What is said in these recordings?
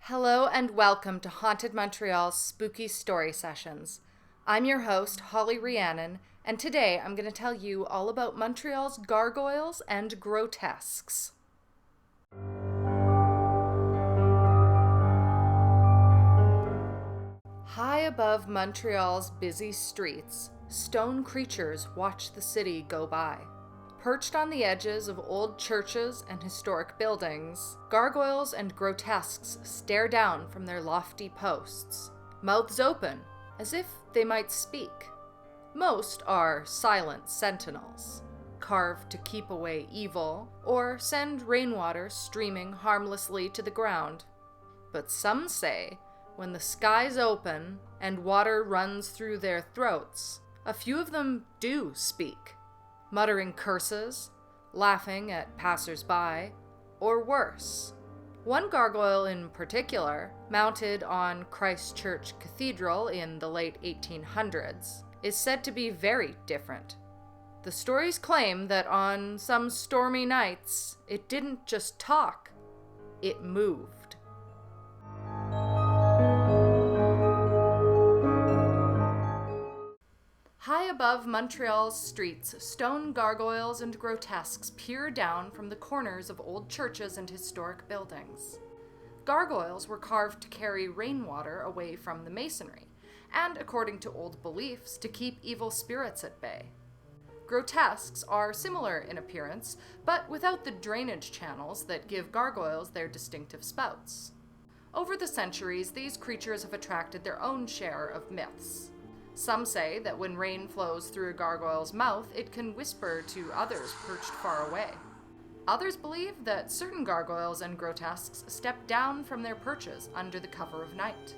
Hello and welcome to Haunted Montreal's Spooky Story Sessions. I'm your host, Holly Rhiannon, and today I'm going to tell you all about Montreal's gargoyles and grotesques. High above Montreal's busy streets, stone creatures watch the city go by. Perched on the edges of old churches and historic buildings, gargoyles and grotesques stare down from their lofty posts, mouths open, as if they might speak. Most are silent sentinels, carved to keep away evil or send rainwater streaming harmlessly to the ground. But some say, when the skies open and water runs through their throats, a few of them do speak, muttering curses, laughing at passers-by, or worse. One gargoyle in particular, mounted on Christ Church Cathedral in the late 1800s, is said to be very different. The stories claim that on some stormy nights, it didn't just talk, it moved. High above Montreal's streets, stone gargoyles and grotesques peer down from the corners of old churches and historic buildings. Gargoyles were carved to carry rainwater away from the masonry, and, according to old beliefs, to keep evil spirits at bay. Grotesques are similar in appearance, but without the drainage channels that give gargoyles their distinctive spouts. Over the centuries, these creatures have attracted their own share of myths. Some say that when rain flows through a gargoyle's mouth, it can whisper to others perched far away. Others believe that certain gargoyles and grotesques step down from their perches under the cover of night.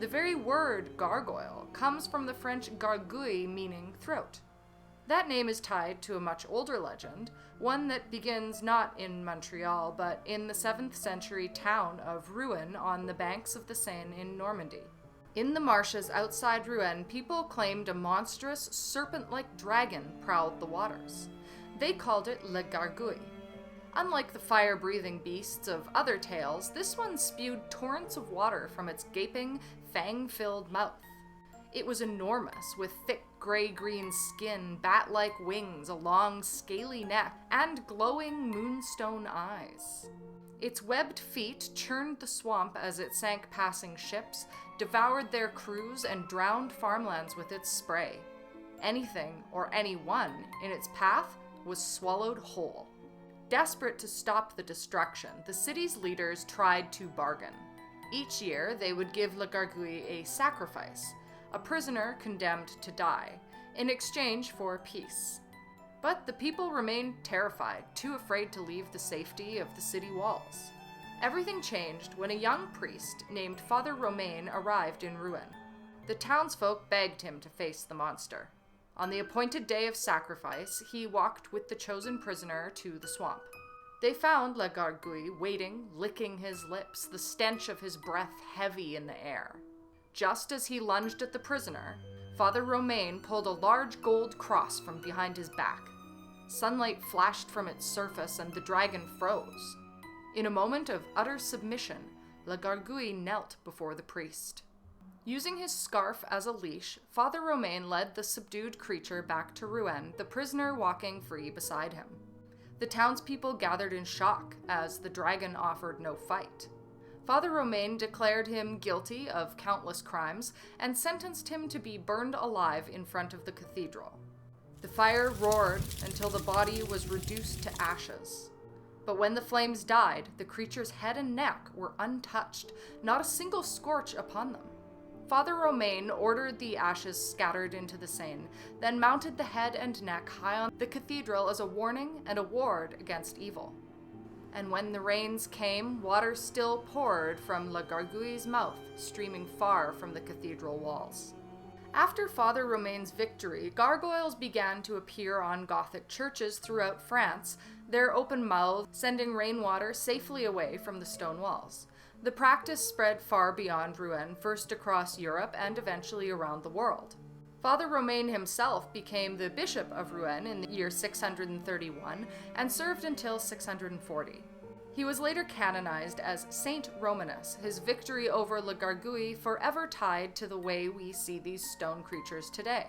The very word gargoyle comes from the French gargouille, meaning throat. That name is tied to a much older legend, one that begins not in Montreal, but in the 7th century town of Rouen on the banks of the Seine in Normandy. In the marshes outside Rouen, people claimed a monstrous, serpent-like dragon prowled the waters. They called it Le Gargouille. Unlike the fire-breathing beasts of other tales, this one spewed torrents of water from its gaping, fang-filled mouth. It was enormous, with thick gray-green skin, bat-like wings, a long, scaly neck, and glowing moonstone eyes. Its webbed feet churned the swamp as it sank passing ships, devoured their crews, and drowned farmlands with its spray. Anything, or anyone, in its path was swallowed whole. Desperate to stop the destruction, the city's leaders tried to bargain. Each year, they would give Le Gargouille a sacrifice, a prisoner condemned to die, in exchange for peace. But the people remained terrified, too afraid to leave the safety of the city walls. Everything changed when a young priest named Father Romain arrived in Rouen. The townsfolk begged him to face the monster. On the appointed day of sacrifice, he walked with the chosen prisoner to the swamp. They found Le Gargouille waiting, licking his lips, the stench of his breath heavy in the air. Just as he lunged at the prisoner, Father Romain pulled a large gold cross from behind his back. Sunlight flashed from its surface and the dragon froze. In a moment of utter submission, Le Gargouille knelt before the priest. Using his scarf as a leash, Father Romain led the subdued creature back to Rouen, the prisoner walking free beside him. The townspeople gathered in shock as the dragon offered no fight. Father Romain declared him guilty of countless crimes and sentenced him to be burned alive in front of the cathedral. The fire roared until the body was reduced to ashes. But when the flames died, the creature's head and neck were untouched, not a single scorch upon them. Father Romain ordered the ashes scattered into the Seine, then mounted the head and neck high on the cathedral as a warning and a ward against evil. And when the rains came, water still poured from Le Gargouille's mouth, streaming far from the cathedral walls. After Father Romain's victory, gargoyles began to appear on Gothic churches throughout France, their open mouths sending rainwater safely away from the stone walls. The practice spread far beyond Rouen, first across Europe and eventually around the world. Father Romain himself became the bishop of Rouen in the year 631 and served until 640. He was later canonized as Saint Romanus, his victory over Le Gargouille forever tied to the way we see these stone creatures today.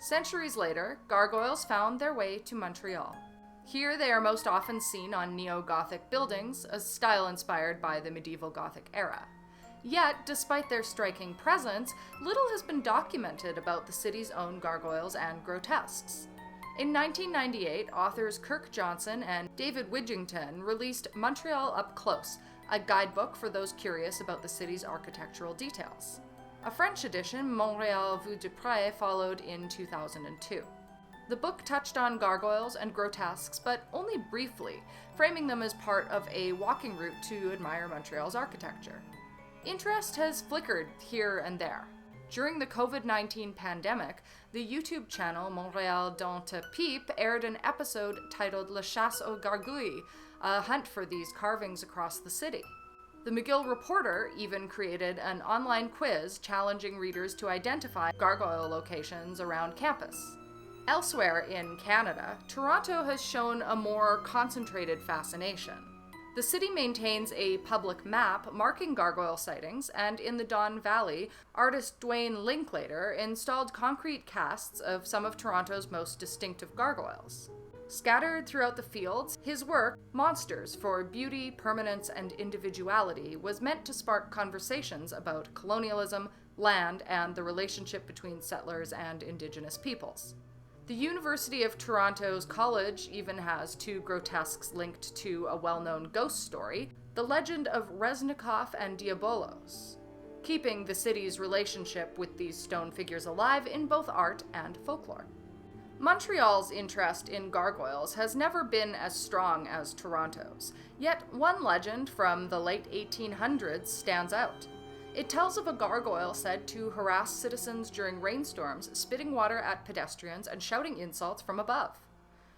Centuries later, gargoyles found their way to Montreal. Here they are most often seen on neo-Gothic buildings, a style inspired by the medieval Gothic era. Yet, despite their striking presence, little has been documented about the city's own gargoyles and grotesques. In 1998, authors Kirk Johnson and David Widgington released Montreal Up Close, a guidebook for those curious about the city's architectural details. A French edition, Montreal Vue de Près, followed in 2002. The book touched on gargoyles and grotesques, but only briefly, framing them as part of a walking route to admire Montreal's architecture. Interest has flickered here and there. During the COVID-19 pandemic, the YouTube channel Montreal.yt aired an episode titled La Chasse aux Gargouilles, a hunt for these carvings across the city. The McGill Reporter even created an online quiz challenging readers to identify gargoyle locations around campus. Elsewhere in Canada, Toronto has shown a more concentrated fascination. The city maintains a public map marking gargoyle sightings, and in the Don Valley, artist Dwayne Linklater installed concrete casts of some of Toronto's most distinctive gargoyles. Scattered throughout the fields, his work, Monsters for Beauty, Permanence, and Individuality, was meant to spark conversations about colonialism, land, and the relationship between settlers and Indigenous peoples. The University of Toronto's college even has two grotesques linked to a well-known ghost story, the legend of Reznikov and Diabolos, keeping the city's relationship with these stone figures alive in both art and folklore. Montreal's interest in gargoyles has never been as strong as Toronto's, yet one legend from the late 1800s stands out. It tells of a gargoyle said to harass citizens during rainstorms, spitting water at pedestrians and shouting insults from above.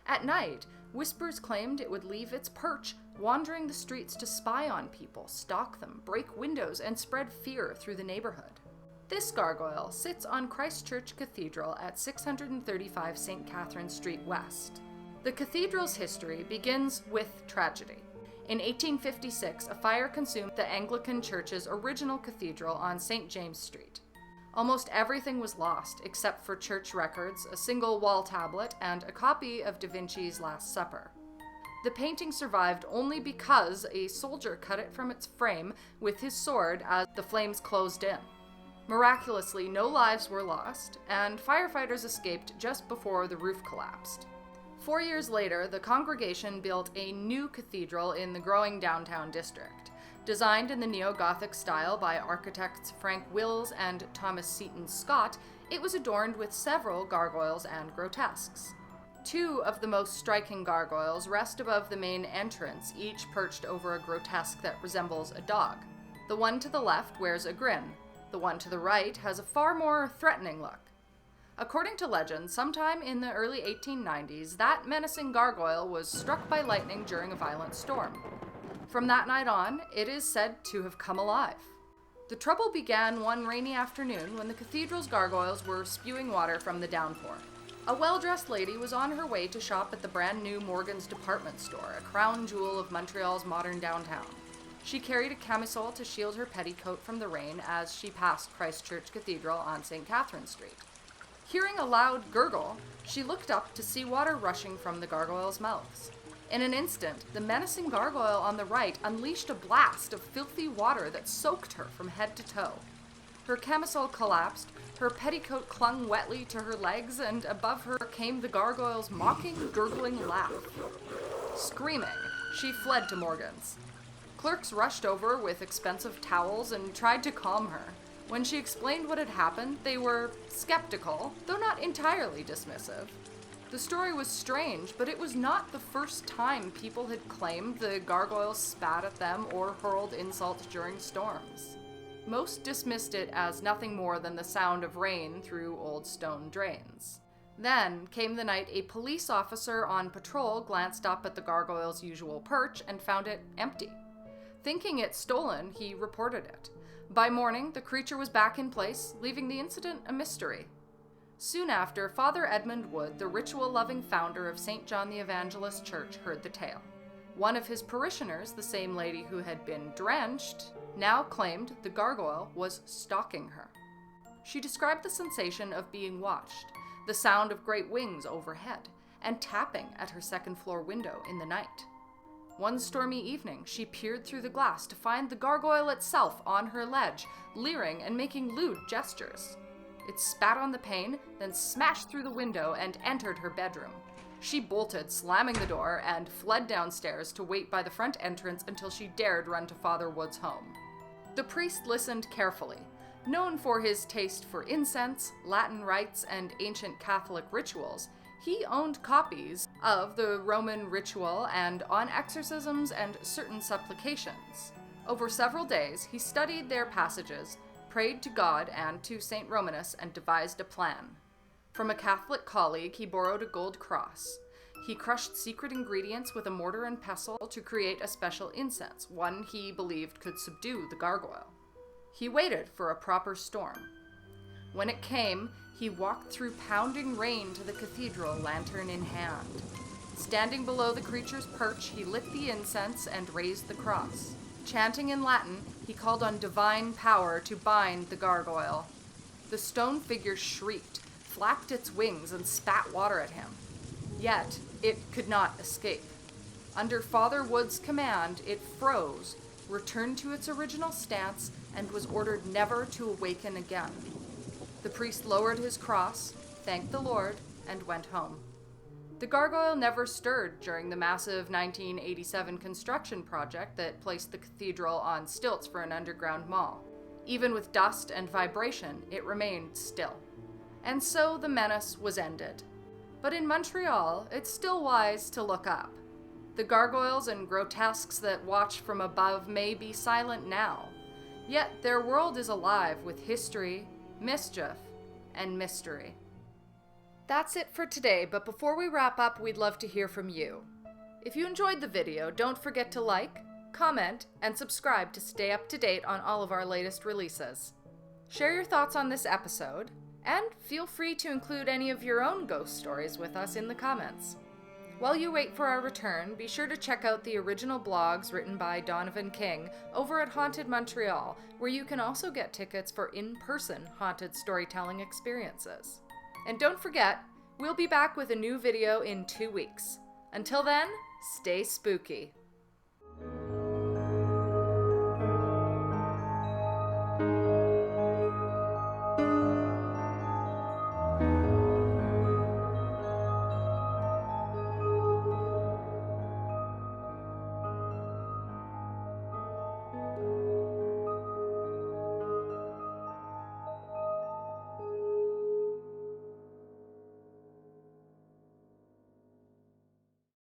At night, whispers claimed it would leave its perch, wandering the streets to spy on people, stalk them, break windows, and spread fear through the neighborhood. This gargoyle sits on Christchurch Cathedral at 635 St. Catherine Street West. The cathedral's history begins with tragedy. In 1856, a fire consumed the Anglican Church's original cathedral on St. James Street. Almost everything was lost, except for church records, a single wall tablet, and a copy of Da Vinci's Last Supper. The painting survived only because a soldier cut it from its frame with his sword as the flames closed in. Miraculously, no lives were lost, and firefighters escaped just before the roof collapsed. 4 years later, the congregation built a new cathedral in the growing downtown district. Designed in the neo-Gothic style by architects Frank Wills and Thomas Seton Scott, it was adorned with several gargoyles and grotesques. Two of the most striking gargoyles rest above the main entrance, each perched over a grotesque that resembles a dog. The one to the left wears a grin. The one to the right has a far more threatening look. According to legend, sometime in the early 1890s, that menacing gargoyle was struck by lightning during a violent storm. From that night on, it is said to have come alive. The trouble began one rainy afternoon when the cathedral's gargoyles were spewing water from the downpour. A well-dressed lady was on her way to shop at the brand-new Morgan's department store, a crown jewel of Montreal's modern downtown. She carried a camisole to shield her petticoat from the rain as she passed Christchurch Cathedral on St. Catherine Street. Hearing a loud gurgle, she looked up to see water rushing from the gargoyles' mouths. In an instant, the menacing gargoyle on the right unleashed a blast of filthy water that soaked her from head to toe. Her camisole collapsed, her petticoat clung wetly to her legs, and above her came the gargoyle's mocking, gurgling laugh. Screaming, she fled to Morgan's. Clerks rushed over with expensive towels and tried to calm her. When she explained what had happened, they were skeptical, though not entirely dismissive. The story was strange, but it was not the first time people had claimed the gargoyles spat at them or hurled insults during storms. Most dismissed it as nothing more than the sound of rain through old stone drains. Then came the night a police officer on patrol glanced up at the gargoyle's usual perch and found it empty. Thinking it stolen, he reported it. By morning, the creature was back in place, leaving the incident a mystery. Soon after, Father Edmund Wood, the ritual-loving founder of St. John the Evangelist Church, heard the tale. One of his parishioners, the same lady who had been drenched, now claimed the gargoyle was stalking her. She described the sensation of being watched, the sound of great wings overhead, and tapping at her second-floor window in the night. One stormy evening, she peered through the glass to find the gargoyle itself on her ledge, leering and making lewd gestures. It spat on the pane, then smashed through the window and entered her bedroom. She bolted, slamming the door, and fled downstairs to wait by the front entrance until she dared run to Father Wood's home. The priest listened carefully. Known for his taste for incense, Latin rites, and ancient Catholic rituals, he owned copies of the Roman ritual and on exorcisms and certain supplications. Over several days, he studied their passages, prayed to God and to St. Romanus, and devised a plan. From a Catholic colleague, he borrowed a gold cross. He crushed secret ingredients with a mortar and pestle to create a special incense, one he believed could subdue the gargoyle. He waited for a proper storm. When it came, he walked through pounding rain to the cathedral, lantern in hand. Standing below the creature's perch, he lit the incense and raised the cross. Chanting in Latin, he called on divine power to bind the gargoyle. The stone figure shrieked, flapped its wings, and spat water at him. Yet, it could not escape. Under Father Wood's command, it froze, returned to its original stance, and was ordered never to awaken again. The priest lowered his cross, thanked the Lord, and went home. The gargoyle never stirred during the massive 1987 construction project that placed the cathedral on stilts for an underground mall. Even with dust and vibration, it remained still. And so the menace was ended. But in Montreal, it's still wise to look up. The gargoyles and grotesques that watch from above may be silent now, yet their world is alive with history, mischief, and mystery. That's it for today, but before we wrap up, we'd love to hear from you. If you enjoyed the video, don't forget to like, comment, and subscribe to stay up to date on all of our latest releases. Share your thoughts on this episode, and feel free to include any of your own ghost stories with us in the comments. While you wait for our return, be sure to check out the original blogs written by Donovan King over at Haunted Montreal, where you can also get tickets for in-person haunted storytelling experiences. And don't forget, we'll be back with a new video in 2 weeks. Until then, stay spooky.